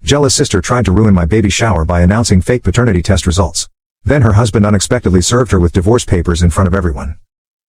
Jealous sister tried to ruin my baby shower by announcing fake paternity test results. Then her husband unexpectedly served her with divorce papers in front of everyone.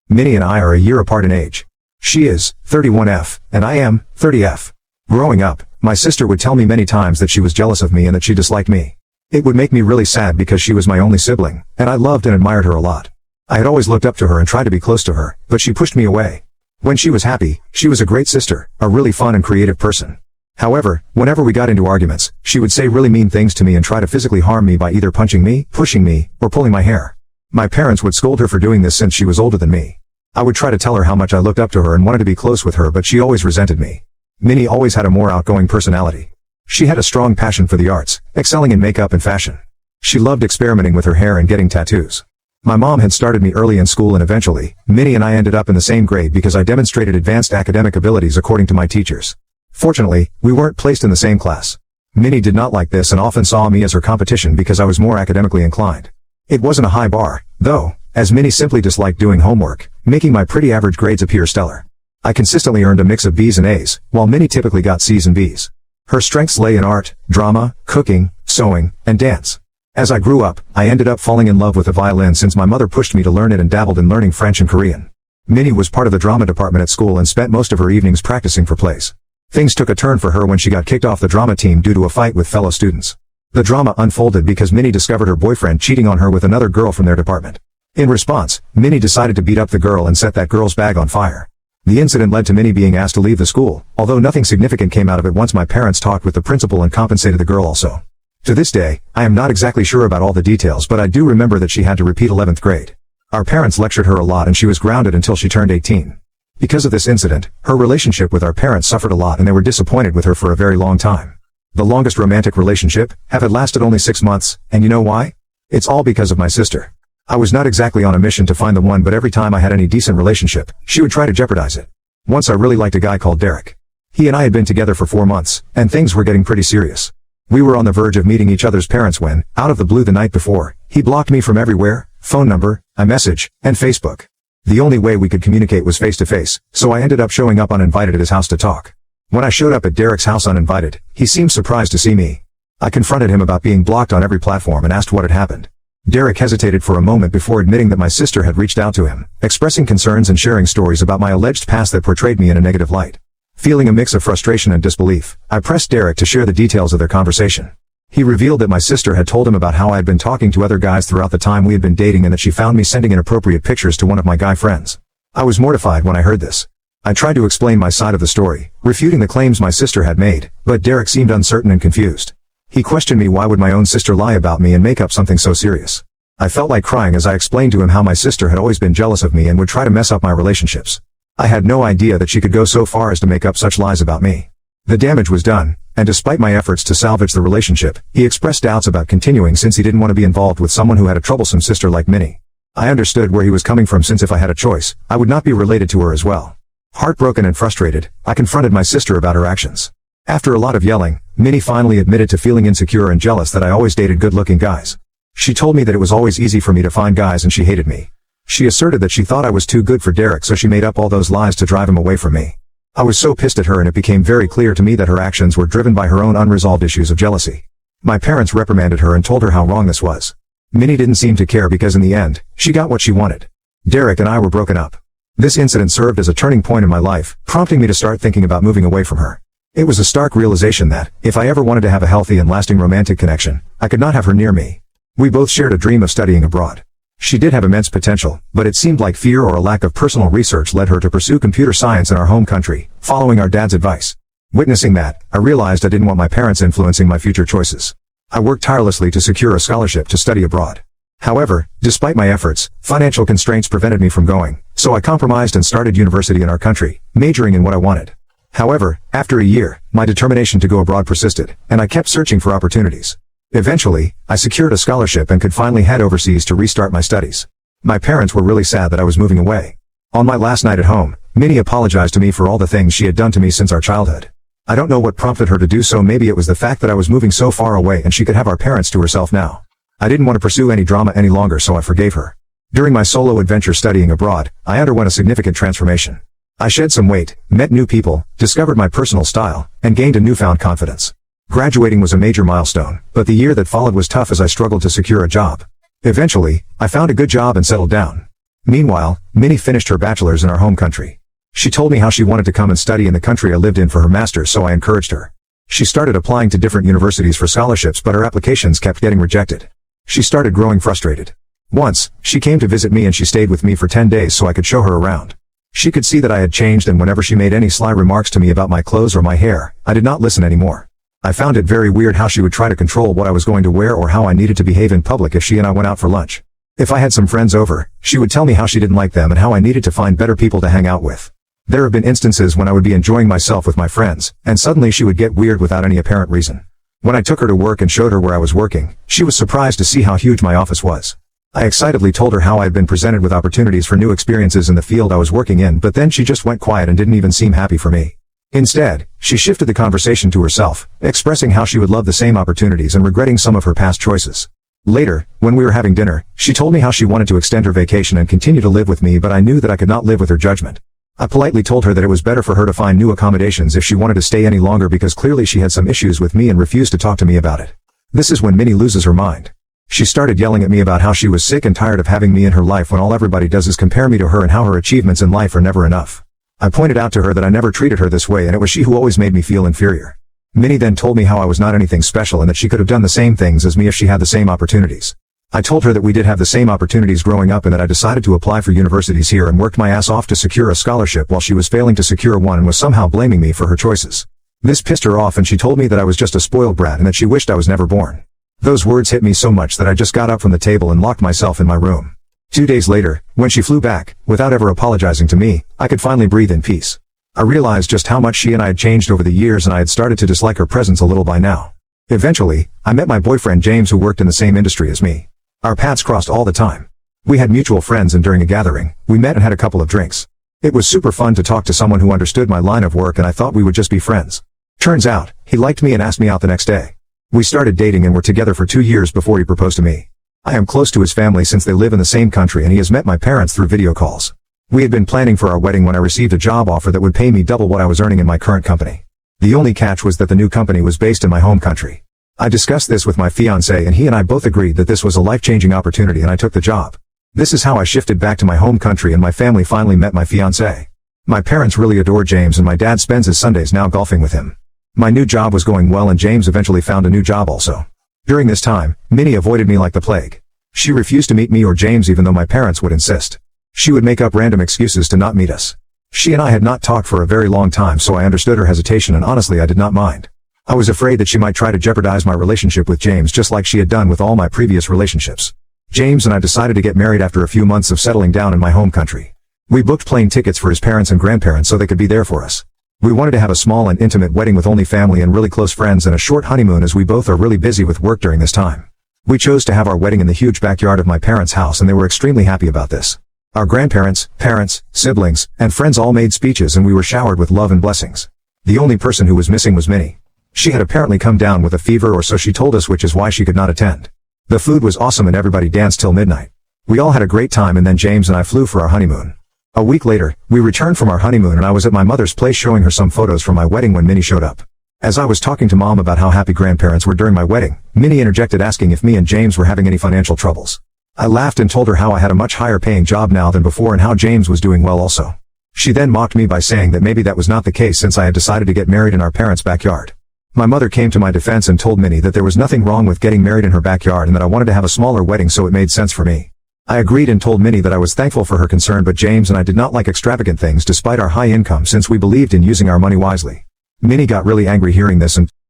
Minnie and I are a year apart in age. She is 31F, and I am 30F. Growing up, my sister would tell me many times that she was jealous of me and that she disliked me. It would make me really sad because she was my only sibling, and I loved and admired her a lot. I had always looked up to her and tried to be close to her, but she pushed me away. When she was happy, she was a great sister, a really fun and creative person. However, whenever we got into arguments, she would say really mean things to me and try to physically harm me by either punching me, pushing me, or pulling my hair. My parents would scold her for doing this since she was older than me. I would try to tell her how much I looked up to her and wanted to be close with her, but she always resented me. Minnie always had a more outgoing personality. She had a strong passion for the arts, excelling in makeup and fashion. She loved experimenting with her hair and getting tattoos. My mom had started me early in school and eventually, Minnie and I ended up in the same grade because I demonstrated advanced academic abilities according to my teachers. Fortunately, we weren't placed in the same class. Minnie did not like this and often saw me as her competition because I was more academically inclined. It wasn't a high bar, though, as Minnie simply disliked doing homework, making my pretty average grades appear stellar. I consistently earned a mix of B's and A's, while Minnie typically got C's and B's. Her strengths lay in art, drama, cooking, sewing, and dance. As I grew up, I ended up falling in love with the violin since my mother pushed me to learn it and dabbled in learning French and Korean. Minnie was part of the drama department at school and spent most of her evenings practicing for plays. Things took a turn for her when she got kicked off the drama team due to a fight with fellow students. The drama unfolded because Minnie discovered her boyfriend cheating on her with another girl from their department. In response, Minnie decided to beat up the girl and set that girl's bag on fire. The incident led to Minnie being asked to leave the school, although nothing significant came out of it once my parents talked with the principal and compensated the girl also. To this day, I am not exactly sure about all the details, but I do remember that she had to repeat 11th grade. Our parents lectured her a lot and she was grounded until she turned 18. Because of this incident, her relationship with our parents suffered a lot and they were disappointed with her for a very long time. The longest romantic relationship had lasted only 6 months, and you know why? It's all because of my sister. I was not exactly on a mission to find the one, but every time I had any decent relationship, she would try to jeopardize it. Once I really liked a guy called Derek. He and I had been together for 4 months, and things were getting pretty serious. We were on the verge of meeting each other's parents when, out of the blue the night before, he blocked me from everywhere, phone number, iMessage, and Facebook. The only way we could communicate was face to face, so I ended up showing up uninvited at his house to talk. When I showed up at Derek's house uninvited, he seemed surprised to see me. I confronted him about being blocked on every platform and asked what had happened. Derek hesitated for a moment before admitting that my sister had reached out to him, expressing concerns and sharing stories about my alleged past that portrayed me in a negative light. Feeling a mix of frustration and disbelief, I pressed Derek to share the details of their conversation. He revealed that my sister had told him about how I had been talking to other guys throughout the time we had been dating and that she found me sending inappropriate pictures to one of my guy friends. I was mortified when I heard this. I tried to explain my side of the story, refuting the claims my sister had made, but Derek seemed uncertain and confused. He questioned me why would my own sister lie about me and make up something so serious. I felt like crying as I explained to him how my sister had always been jealous of me and would try to mess up my relationships. I had no idea that she could go so far as to make up such lies about me. The damage was done, and despite my efforts to salvage the relationship, he expressed doubts about continuing since he didn't want to be involved with someone who had a troublesome sister like Minnie. I understood where he was coming from since if I had a choice, I would not be related to her as well. Heartbroken and frustrated, I confronted my sister about her actions. After a lot of yelling, Minnie finally admitted to feeling insecure and jealous that I always dated good-looking guys. She told me that it was always easy for me to find guys and she hated me. She asserted that she thought I was too good for Derek, so she made up all those lies to drive him away from me. I was so pissed at her and it became very clear to me that her actions were driven by her own unresolved issues of jealousy. My parents reprimanded her and told her how wrong this was. Minnie didn't seem to care because in the end, she got what she wanted. Derek and I were broken up. This incident served as a turning point in my life, prompting me to start thinking about moving away from her. It was a stark realization that, if I ever wanted to have a healthy and lasting romantic connection, I could not have her near me. We both shared a dream of studying abroad. She did have immense potential, but it seemed like fear or a lack of personal research led her to pursue computer science in our home country, following our dad's advice. Witnessing that, I realized I didn't want my parents influencing my future choices. I worked tirelessly to secure a scholarship to study abroad. However, despite my efforts, financial constraints prevented me from going, so I compromised and started university in our country, majoring in what I wanted. However, after a year, my determination to go abroad persisted, and I kept searching for opportunities. Eventually, I secured a scholarship and could finally head overseas to restart my studies. My parents were really sad that I was moving away. On my last night at home, Minnie apologized to me for all the things she had done to me since our childhood. I don't know what prompted her to do so. Maybe it was the fact that I was moving so far away and she could have our parents to herself now. I didn't want to pursue any drama any longer, so I forgave her. During my solo adventure studying abroad, I underwent a significant transformation. I shed some weight, met new people, discovered my personal style, and gained a newfound confidence. Graduating was a major milestone, but the year that followed was tough as I struggled to secure a job. Eventually, I found a good job and settled down. Meanwhile, Minnie finished her bachelor's in our home country. She told me how she wanted to come and study in the country I lived in for her master's, so I encouraged her. She started applying to different universities for scholarships, but her applications kept getting rejected. She started growing frustrated. Once, she came to visit me and she stayed with me for 10 days so I could show her around. She could see that I had changed, and whenever she made any sly remarks to me about my clothes or my hair, I did not listen anymore. I found it very weird how she would try to control what I was going to wear or how I needed to behave in public if she and I went out for lunch. If I had some friends over, she would tell me how she didn't like them and how I needed to find better people to hang out with. There have been instances when I would be enjoying myself with my friends, and suddenly she would get weird without any apparent reason. When I took her to work and showed her where I was working, she was surprised to see how huge my office was. I excitedly told her how I had been presented with opportunities for new experiences in the field I was working in, but then she just went quiet and didn't even seem happy for me. Instead, she shifted the conversation to herself, expressing how she would love the same opportunities and regretting some of her past choices. Later, when we were having dinner, she told me how she wanted to extend her vacation and continue to live with me, but I knew that I could not live with her judgment. I politely told her that it was better for her to find new accommodations if she wanted to stay any longer, because clearly she had some issues with me and refused to talk to me about it. This is when Minnie loses her mind. She started yelling at me about how she was sick and tired of having me in her life when all everybody does is compare me to her and how her achievements in life are never enough. I pointed out to her that I never treated her this way and it was she who always made me feel inferior. Minnie then told me how I was not anything special and that she could have done the same things as me if she had the same opportunities. I told her that we did have the same opportunities growing up and that I decided to apply for universities here and worked my ass off to secure a scholarship while she was failing to secure one and was somehow blaming me for her choices. This pissed her off and she told me that I was just a spoiled brat and that she wished I was never born. Those words hit me so much that I just got up from the table and locked myself in my room. 2 days later, when she flew back, without ever apologizing to me, I could finally breathe in peace. I realized just how much she and I had changed over the years, and I had started to dislike her presence a little by now. Eventually, I met my boyfriend James, who worked in the same industry as me. Our paths crossed all the time. We had mutual friends and during a gathering, we met and had a couple of drinks. It was super fun to talk to someone who understood my line of work, and I thought we would just be friends. Turns out, he liked me and asked me out the next day. We started dating and were together for 2 years before he proposed to me. I am close to his family since they live in the same country, and he has met my parents through video calls. We had been planning for our wedding when I received a job offer that would pay me double what I was earning in my current company. The only catch was that the new company was based in my home country. I discussed this with my fiancé and he and I both agreed that this was a life-changing opportunity, and I took the job. This is how I shifted back to my home country and my family finally met my fiancé. My parents really adore James and my dad spends his Sundays now golfing with him. My new job was going well and James eventually found a new job also. During this time, Minnie avoided me like the plague. She refused to meet me or James even though my parents would insist. She would make up random excuses to not meet us. She and I had not talked for a very long time, so I understood her hesitation, and honestly I did not mind. I was afraid that she might try to jeopardize my relationship with James just like she had done with all my previous relationships. James and I decided to get married after a few months of settling down in my home country. We booked plane tickets for his parents and grandparents so they could be there for us. We wanted to have a small and intimate wedding with only family and really close friends, and a short honeymoon as we both are really busy with work during this time. We chose to have our wedding in the huge backyard of my parents' house, and they were extremely happy about this. Our grandparents, parents, siblings, and friends all made speeches and we were showered with love and blessings. The only person who was missing was Minnie. She had apparently come down with a fever, or so she told us, which is why she could not attend. The food was awesome and everybody danced till midnight. We all had a great time, and then James and I flew for our honeymoon. A week later, we returned from our honeymoon and I was at my mother's place showing her some photos from my wedding when Minnie showed up. As I was talking to Mom about how happy grandparents were during my wedding, Minnie interjected asking if me and James were having any financial troubles. I laughed and told her how I had a much higher paying job now than before and how James was doing well also. She then mocked me by saying that maybe that was not the case since I had decided to get married in our parents' backyard. My mother came to my defense and told Minnie that there was nothing wrong with getting married in her backyard and that I wanted to have a smaller wedding, so it made sense for me. I agreed and told Minnie that I was thankful for her concern, but James and I did not like extravagant things despite our high income since we believed in using our money wisely. Minnie got really angry hearing this and